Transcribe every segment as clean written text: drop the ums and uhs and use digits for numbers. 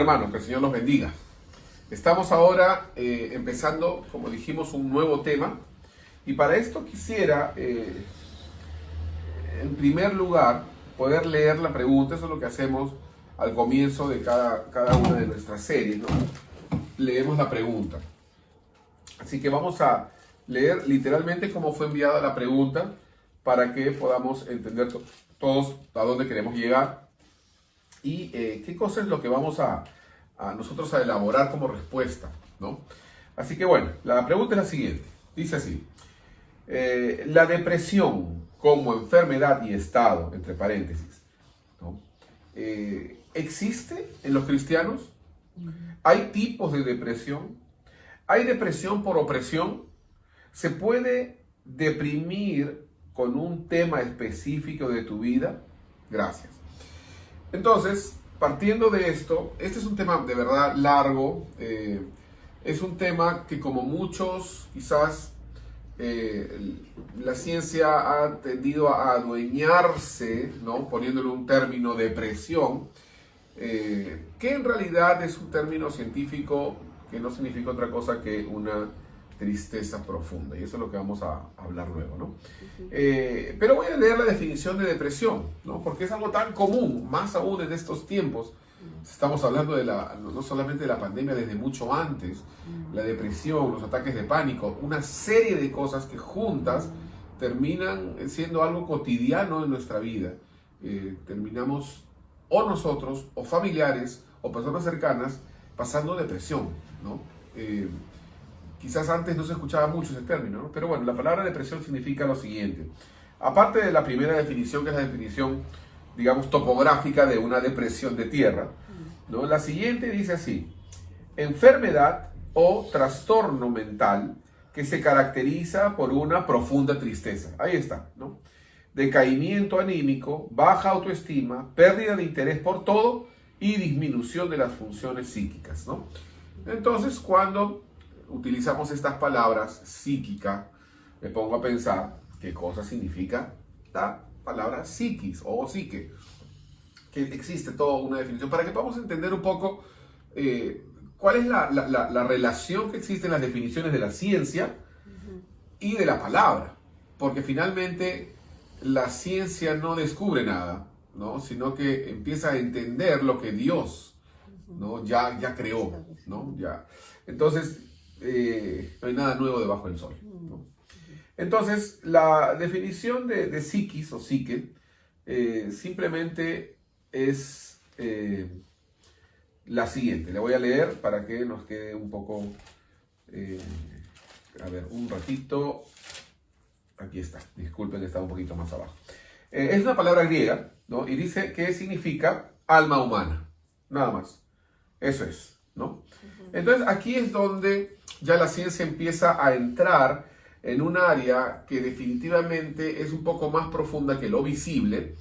hermanos, que el Señor los bendiga. Estamos ahora empezando, como dijimos, un nuevo tema. Y para esto quisiera, en primer lugar, poder leer la pregunta. Eso es lo que hacemos al comienzo de cada una de nuestras series, ¿no? Leemos la pregunta. Así que vamos a leer literalmente cómo fue enviada la pregunta para que podamos entender todos a dónde queremos llegar y qué cosa es lo que vamos a nosotros a elaborar como respuesta, ¿no? Así que bueno, la pregunta es la siguiente. Dice así: la depresión como enfermedad y estado, entre paréntesis, ¿no? ¿Existe en los cristianos? ¿Hay tipos de depresión? ¿Hay depresión por opresión? ¿Se puede deprimir con un tema específico de tu vida? Gracias. Entonces, partiendo de esto, este es un tema de verdad largo. Es un tema que, como muchos, quizás la ciencia ha tendido a adueñarse, ¿no? Poniéndole un término depresión, que en realidad es un término científico que no significa otra cosa que una tristeza profunda, y eso es lo que vamos a hablar luego, ¿no? Pero voy a leer la definición de depresión, ¿no? Porque es algo tan común, más aún en estos tiempos. Estamos hablando no solamente de la pandemia, desde mucho antes, la depresión, los ataques de pánico, una serie de cosas que juntas terminan siendo algo cotidiano en nuestra vida. Terminamos, o nosotros, o familiares, o personas cercanas, pasando depresión, ¿no? Quizás antes no se escuchaba mucho ese término, ¿no? Pero bueno, la palabra depresión significa lo siguiente. Aparte de la primera definición, que es la definición, digamos, topográfica de una depresión de tierra, ¿no? La siguiente dice así: enfermedad o trastorno mental que se caracteriza por una profunda tristeza. Ahí está, ¿no? Decaimiento anímico, baja autoestima, pérdida de interés por todo y disminución de las funciones psíquicas, ¿no? Entonces, cuando utilizamos estas palabras, psíquica, me pongo a pensar qué cosa significa la palabra psiquis o psique, que existe toda una definición para que podamos entender un poco cuál es la relación que existe en las definiciones de la ciencia y de la palabra, porque finalmente la ciencia no descubre nada, ¿no? Sino que empieza a entender lo que Dios, ¿no? ya creó, ¿no? Entonces, no hay nada nuevo debajo del sol, ¿no? Entonces, la definición de psiquis o psique simplemente es la siguiente. Le voy a leer para que nos quede un poco, a ver, un ratito. Aquí está, disculpen, está un poquito más abajo. Es una palabra griega, ¿no? Y dice que significa alma humana, nada más. Eso es, ¿no? Entonces, aquí es donde ya la ciencia empieza a entrar en un área que definitivamente es un poco más profunda que lo visible,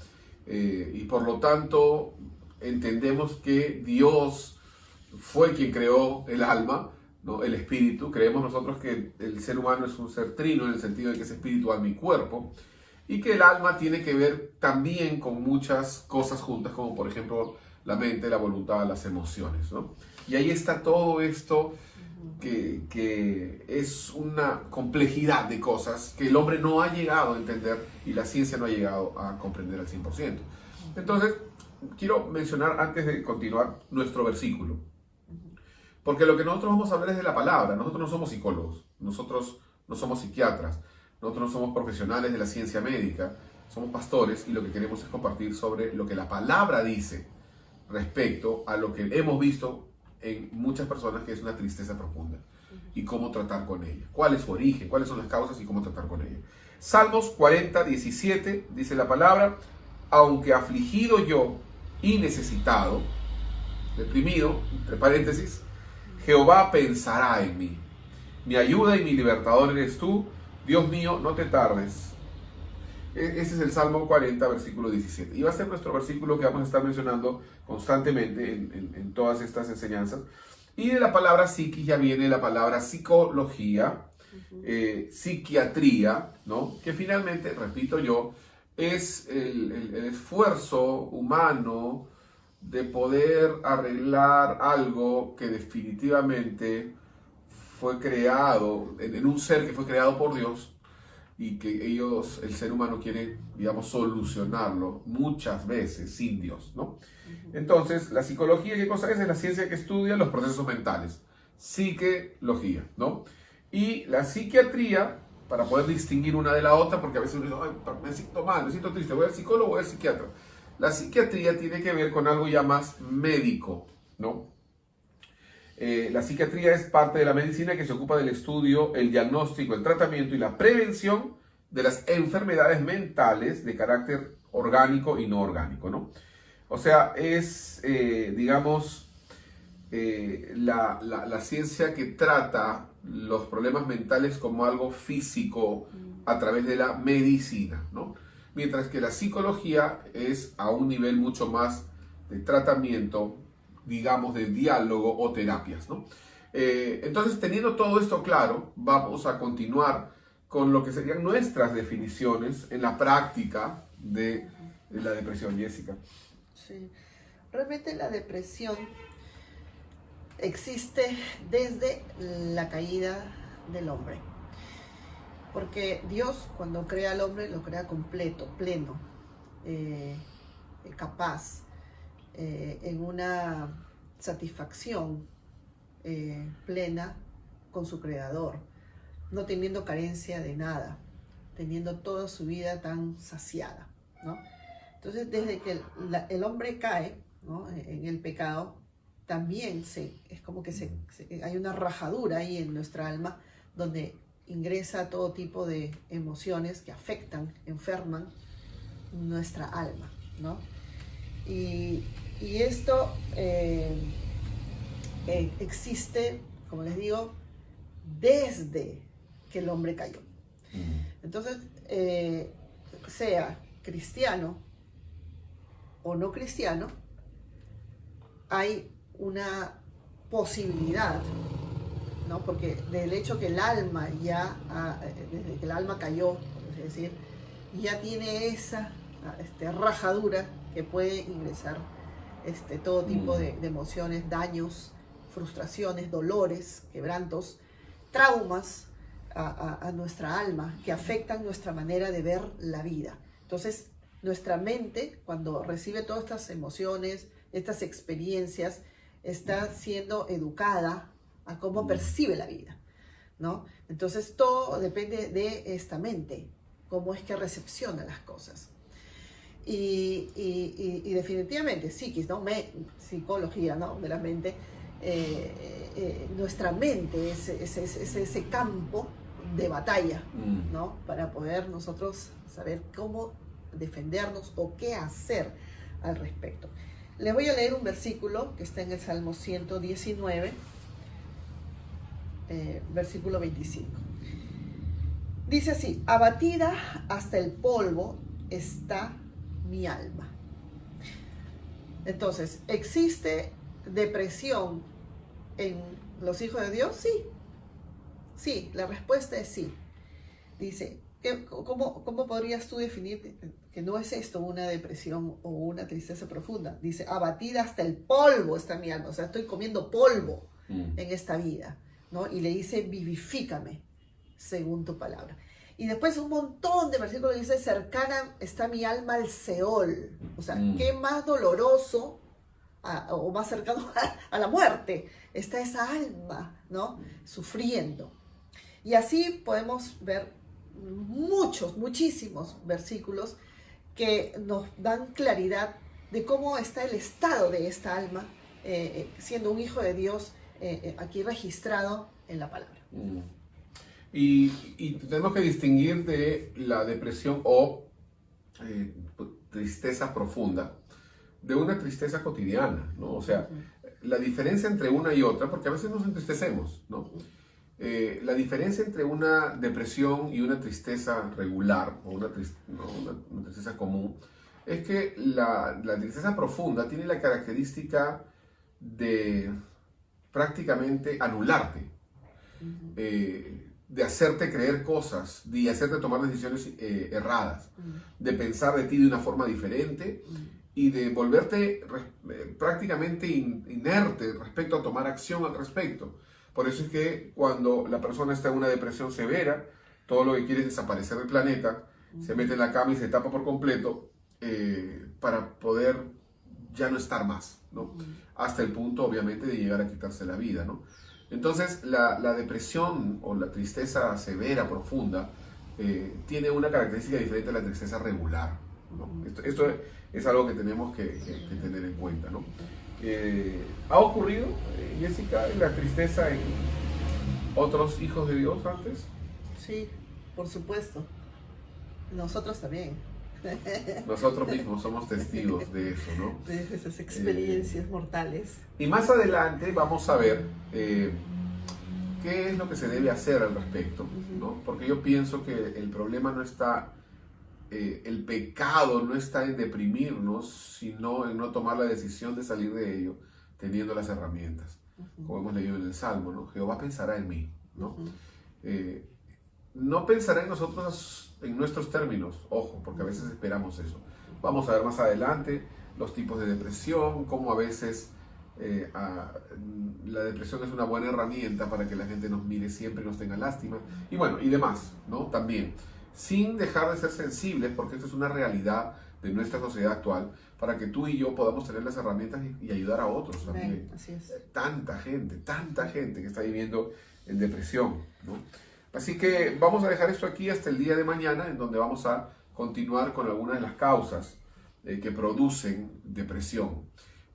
y por lo tanto entendemos que Dios fue quien creó el alma, ¿no? El espíritu. Creemos nosotros que el ser humano es un ser trino en el sentido de que es espíritu, alma y cuerpo, y que el alma tiene que ver también con muchas cosas juntas, como por ejemplo la mente, la voluntad, las emociones, ¿no? Y ahí está todo esto que es una complejidad de cosas que el hombre no ha llegado a entender y la ciencia no ha llegado a comprender al 100%. Entonces, quiero mencionar antes de continuar nuestro versículo, porque lo que nosotros vamos a hablar es de la palabra. Nosotros no somos psicólogos, nosotros no somos psiquiatras, nosotros no somos profesionales de la ciencia médica, somos pastores, y lo que queremos es compartir sobre lo que la palabra dice respecto a lo que hemos visto en muchas personas, que es una tristeza profunda, y cómo tratar con ella, cuál es su origen, cuáles son las causas y cómo tratar con ella. Salmos 40, 17 dice la palabra: aunque afligido yo y necesitado, deprimido, entre paréntesis, Jehová pensará en mí. Mi ayuda y mi libertador eres tú, Dios mío, no te tardes. Ese es el Salmo 40, versículo 17. Y va a ser nuestro versículo que vamos a estar mencionando constantemente en todas estas enseñanzas. Y de la palabra psiquis ya viene la palabra psicología, psiquiatría, ¿no? Que finalmente, repito yo, es el esfuerzo humano de poder arreglar algo que definitivamente fue creado, en un ser que fue creado por Dios, y que el ser humano quiere, digamos, solucionarlo muchas veces sin Dios, ¿no? Entonces, la psicología, ¿qué cosa es? Es la ciencia que estudia los procesos mentales, psicología, ¿no? Y la psiquiatría, para poder distinguir una de la otra, porque a veces uno dice, ay, me siento mal, me siento triste, voy al psicólogo, voy al psiquiatra. La psiquiatría tiene que ver con algo ya más médico, ¿no? La psiquiatría es parte de la medicina que se ocupa del estudio, el diagnóstico, el tratamiento y la prevención de las enfermedades mentales de carácter orgánico y no orgánico, ¿no? O sea, es, digamos, la ciencia que trata los problemas mentales como algo físico a través de la medicina, ¿no? Mientras que la psicología es a un nivel mucho más de tratamiento, digamos, de diálogo o terapias, ¿no? Entonces, teniendo todo esto claro, vamos a continuar con lo que serían nuestras definiciones en la práctica de la depresión, Jessica. Sí, realmente la depresión existe desde la caída del hombre, porque Dios, cuando crea al hombre, lo crea completo, pleno, capaz, en una satisfacción plena con su creador, no teniendo carencia de nada, teniendo toda su vida tan saciada, ¿no? Entonces, desde que el hombre cae, ¿no?, en el pecado, también es como que hay una rajadura ahí en nuestra alma donde ingresa todo tipo de emociones que afectan, enferman nuestra alma, ¿no? Y esto existe, como les digo, desde que el hombre cayó. Entonces, sea cristiano o no cristiano, hay una posibilidad, ¿no? Porque del hecho que el alma ya, desde que el alma cayó, por así decir, ya tiene esa rajadura que puede ingresar todo tipo de emociones, daños, frustraciones, dolores, quebrantos, traumas a nuestra alma que afectan nuestra manera de ver la vida. Entonces, nuestra mente, cuando recibe todas estas emociones, estas experiencias, está siendo educada a cómo percibe la vida, ¿no? Entonces, todo depende de esta mente, cómo es que recepciona las cosas. Y definitivamente, psiquis, ¿no? Psicología, ¿no?, de la mente, nuestra mente es ese campo de batalla, ¿no?, para poder nosotros saber cómo defendernos o qué hacer al respecto. Les voy a leer un versículo que está en el Salmo 119, versículo 25. Dice así: abatida hasta el polvo está mi alma. Entonces, ¿existe depresión en los hijos de Dios? Sí. Sí, la respuesta es sí. Dice, ¿cómo podrías tú definir que no es esto una depresión o una tristeza profunda? Dice, abatida hasta el polvo está mi alma. O sea, estoy comiendo polvo en esta vida, ¿no? Y le dice, vivifícame según tu palabra. Y después un montón de versículos dice, cercana está mi alma al Seol. O sea, ¿qué más doloroso o más cercano a la muerte está esa alma, ¿no?, sufriendo? Y así podemos ver muchísimos versículos que nos dan claridad de cómo está el estado de esta alma, siendo un hijo de Dios aquí registrado en la palabra. Y tenemos que distinguir de la depresión o tristeza profunda de una tristeza cotidiana, ¿no? O sea, la diferencia entre una y otra, porque a veces nos entristecemos, ¿no? La diferencia entre una depresión y una tristeza regular o una tristeza común es que la tristeza profunda tiene la característica de prácticamente anularte, de hacerte creer cosas, de hacerte tomar decisiones erradas, de pensar de ti de una forma diferente y de volverte prácticamente inerte respecto a tomar acción al respecto. Por eso es que cuando la persona está en una depresión severa, todo lo que quiere es desaparecer del planeta, se mete en la cama y se tapa por completo para poder ya no estar más, ¿no? Hasta el punto, obviamente, de llegar a quitarse la vida, ¿no? Entonces, la depresión o la tristeza severa, profunda, tiene una característica diferente a la tristeza regular, ¿no? Esto es algo que tenemos que tener en cuenta, ¿no? ¿Ha ocurrido, Jessica, la tristeza en otros hijos de Dios antes? Sí, por supuesto. Nosotros también. Nosotros mismos somos testigos de eso, ¿no? De esas experiencias mortales. Y más adelante vamos a ver qué es lo que se debe hacer al respecto, ¿no? Porque yo pienso que el problema no está, el pecado no está en deprimirnos, sino en no tomar la decisión de salir de ello teniendo las herramientas. Como hemos leído en el Salmo, ¿no? Jehová pensará en mí, ¿no? No pensará en nosotros en nuestros términos, ojo, porque a veces esperamos eso. Vamos a ver más adelante los tipos de depresión, cómo a veces la depresión es una buena herramienta para que la gente nos mire siempre y nos tenga lástima, y bueno, y demás, ¿no? También, sin dejar de ser sensibles, porque esto es una realidad de nuestra sociedad actual, para que tú y yo podamos tener las herramientas y ayudar a otros también. Así es. Tanta gente que está viviendo en depresión, ¿no? Así que vamos a dejar esto aquí hasta el día de mañana, en donde vamos a continuar con algunas de las causas que producen depresión.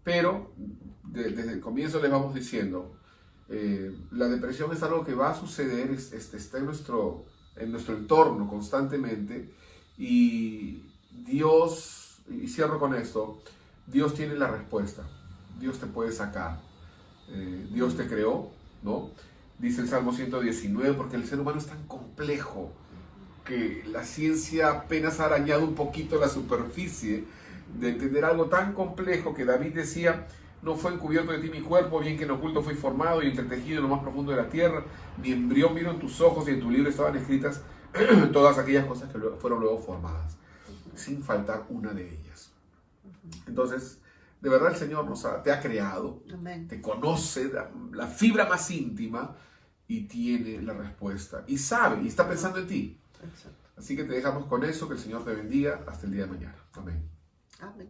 Pero desde el comienzo les vamos diciendo, la depresión es algo que va a suceder, está en nuestro entorno constantemente, y Dios, y cierro con esto, Dios tiene la respuesta. Dios te puede sacar. Dios te creó, ¿no? Dice el Salmo 119, porque el ser humano es tan complejo que la ciencia apenas ha arañado un poquito la superficie de entender algo tan complejo que David decía: no fue encubierto de ti mi cuerpo, bien que en oculto fui formado y entretejido en lo más profundo de la tierra, mi embrión vino en tus ojos y en tu libro estaban escritas todas aquellas cosas que fueron luego formadas, sin faltar una de ellas. Entonces, de verdad el Señor te ha creado, Amén. te conoce la fibra más íntima y tiene la respuesta y sabe y está pensando en ti. Exacto. Así que te dejamos con eso, que el Señor te bendiga hasta el día de mañana. Amén. Amén.